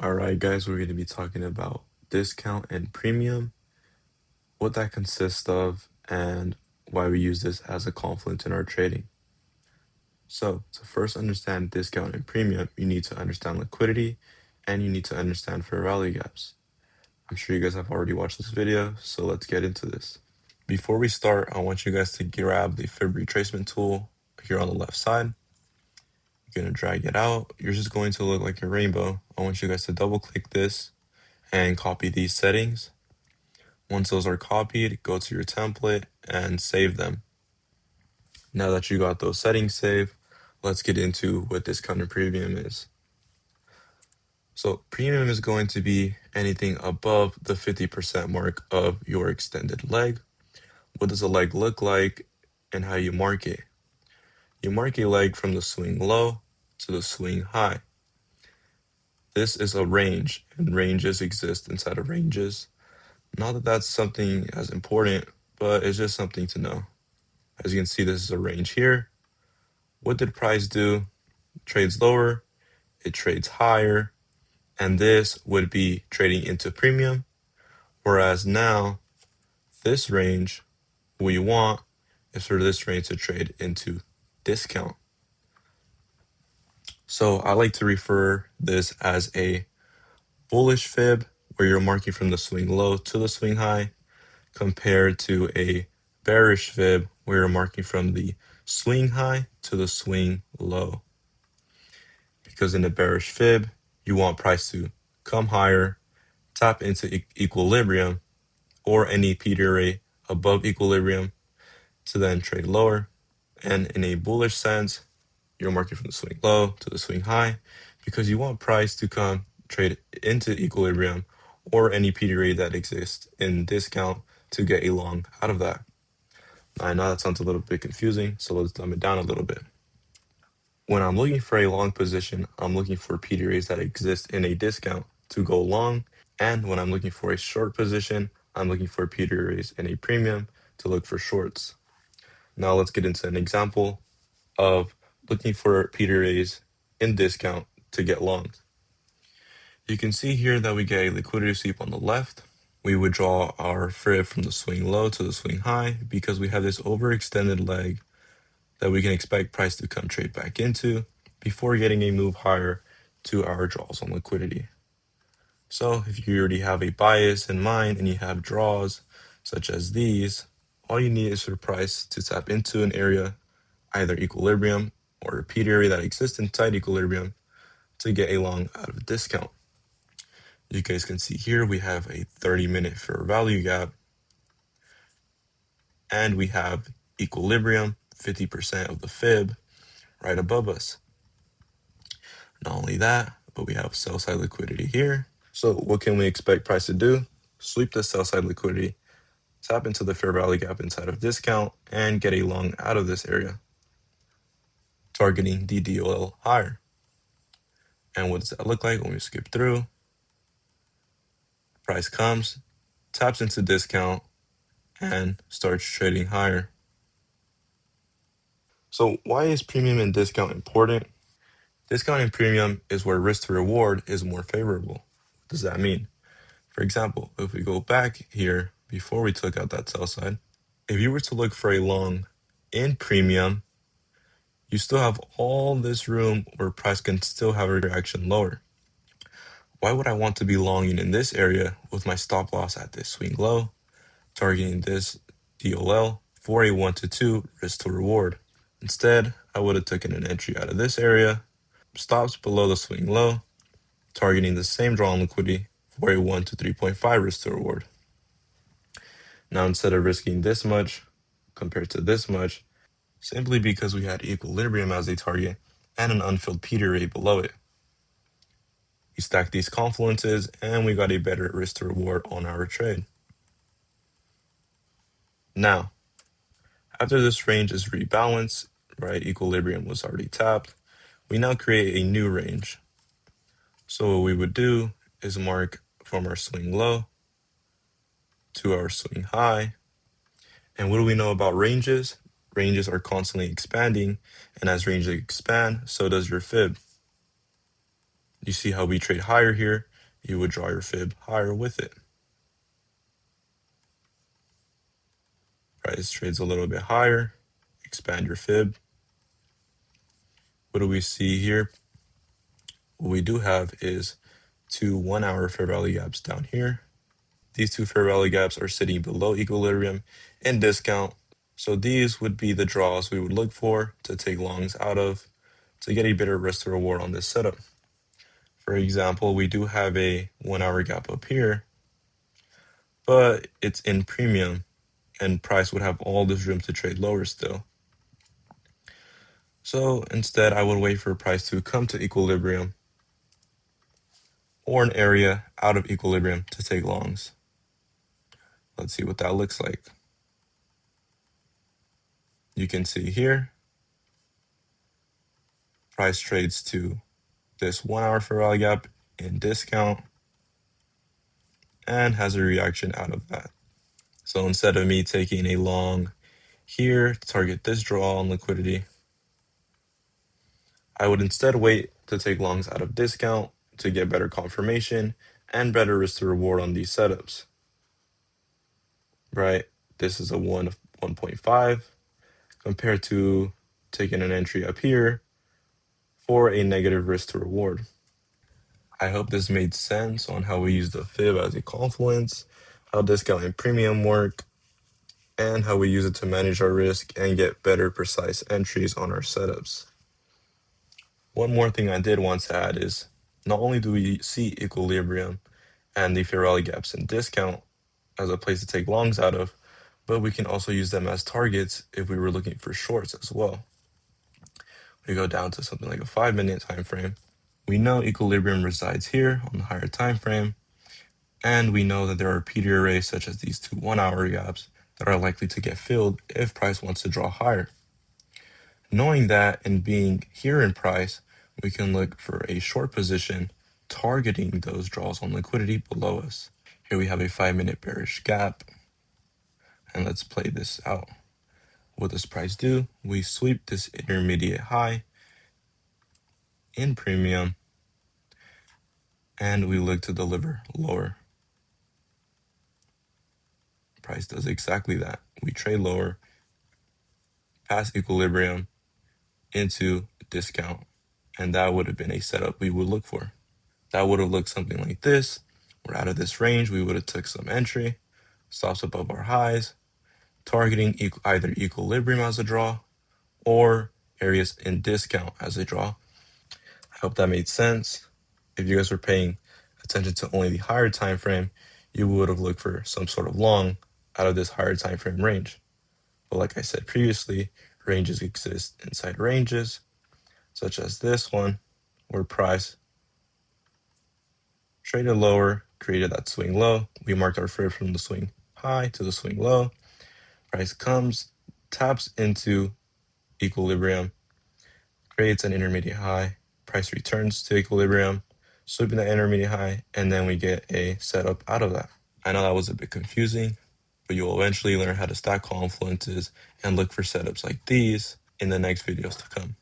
All right, guys, we're going to be talking about discount and premium, what that consists of, and why we use this as a confluence in our trading. So, to first understand discount and premium, you need to understand liquidity and you need to understand fair value gaps. I'm sure you guys have already watched this video, so let's get into this. Before we start, I want you guys to grab the fib retracement tool here on the left side. You're going to drag it out. You're just going to look like a rainbow. I want you guys to double click this and copy these settings. Once those are copied, go to your template and save them. Now that you got those settings saved, let's get into what discount and premium is. So premium is going to be anything above the 50% mark of your extended leg. What does a leg look like and how you mark it? You mark a leg from the swing low to the swing high. This is a range, and ranges exist inside of ranges. Not that that's something as important, but it's just something to know. As you can see, this is a range here. What did price do? Trades lower, it trades higher, and this would be trading into premium. Whereas now, this range, what you want is for this range to trade into discount. So I like to refer this as a bullish fib, where you're marking from the swing low to the swing high, compared to a bearish fib, where you're marking from the swing high to the swing low. Because in a bearish fib, you want price to come higher, tap into equilibrium or any PD rate above equilibrium to then trade lower. And in a bullish sense, you're marking from the swing low to the swing high because you want price to come trade into equilibrium or any PD rate that exists in discount to get a long out of that. I know that sounds a little bit confusing, so let's dumb it down a little bit. When I'm looking for a long position, I'm looking for PD rates that exist in a discount to go long. And when I'm looking for a short position, I'm looking for PD rates in a premium to look for shorts. Now let's get into an example of looking for PD rates in discount to get longs. You can see here that we get a liquidity sweep on the left. We would draw our fib from the swing low to the swing high because we have this overextended leg that we can expect price to come trade back into before getting a move higher to our draws on liquidity. So if you already have a bias in mind and you have draws such as these, all you need is for price to tap into an area, either equilibrium or repeat area that exists inside equilibrium to get a long out of a discount. You guys can see here we have a 30-minute fair value gap and we have equilibrium, 50% of the fib right above us. Not only that, but we have sell side liquidity here. So what can we expect price to do? Sweep the sell side liquidity, tap into the fair value gap inside of discount, and get a long out of this area, targeting the DOL higher. And what does that look like when we skip through? Price comes, taps into discount, and starts trading higher. So why is premium and discount important? Discount and premium is where risk to reward is more favorable. What does that mean? For example, if we go back here before we took out that sell side, if you were to look for a long in premium, you still have all this room where price can still have a reaction lower. Why would I want to be longing in this area with my stop loss at this swing low, targeting this DOL for a 1 to 2 risk to reward? Instead, I would have taken an entry out of this area, stops below the swing low, targeting the same draw on liquidity for a 1 to 3.5 risk to reward. Now, instead of risking this much compared to this much, simply because we had equilibrium as a target and an unfilled PD rate below it, we stacked these confluences and we got a better risk to reward on our trade. Now, after this range is rebalanced, right, equilibrium was already tapped, we now create a new range. So what we would do is mark from our swing low to our swing high. And what do we know about ranges? Ranges are constantly expanding, and as ranges expand, so does your fib. You see how we trade higher here you would draw your fib higher with it. Price trades a little bit higher, expand your fib. What do we see here? What we do have is two 1 hour fair value gaps down here. These two fair value gaps are sitting below equilibrium and discount. So these would be the draws we would look for to take longs out of to get a better risk to reward on this setup. For example, we do have a 1 hour gap up here, but it's in premium and price would have all this room to trade lower still. So instead, I would wait for price to come to equilibrium or an area out of equilibrium to take longs. Let's see what that looks like. You can see here, price trades to this 1 hour fair value gap in discount and has a reaction out of that. So instead of me taking a long here to target this draw on liquidity, I would instead wait to take longs out of discount to get better confirmation and better risk to reward on these setups. Right? This is a 1.5 compared to taking an entry up here for a negative risk to reward. I hope this made sense on how we use the fib as a confluence, how discount and premium work, and how we use it to manage our risk and get better precise entries on our setups. One more thing I did want to add is not only do we see equilibrium and the fair value gaps in discount as a place to take longs out of, but we can also use them as targets if we were looking for shorts as well. We go down to something like a 5-minute time frame. We know equilibrium resides here on the higher time frame, and we know that there are PD arrays such as these two 1 hour gaps that are likely to get filled if price wants to draw higher. Knowing that and being here in price, we can look for a short position targeting those draws on liquidity below us. Here we have a 5-minute bearish gap, and let's play this out. What does price do? We sweep this intermediate high in premium, and we look to deliver lower. Price does exactly that. We trade lower, past equilibrium, into discount, and that would have been a setup we would look for. That would have looked something like this. We're out of this range, we would have took some entry, stops above our highs, targeting either equilibrium as a draw or areas in discount as a draw. I hope that made sense. If you guys were paying attention to only the higher time frame, you would have looked for some sort of long out of this higher time frame range. But like I said previously, ranges exist inside ranges, such as this one, where price traded lower, created that swing low. We marked our fib from the swing high to the swing low. Price comes, taps into equilibrium, creates an intermediate high. Price returns to equilibrium, sweeping that intermediate high, and then we get a setup out of that. I know that was a bit confusing, but you'll eventually learn how to stack confluences and look for setups like these in the next videos to come.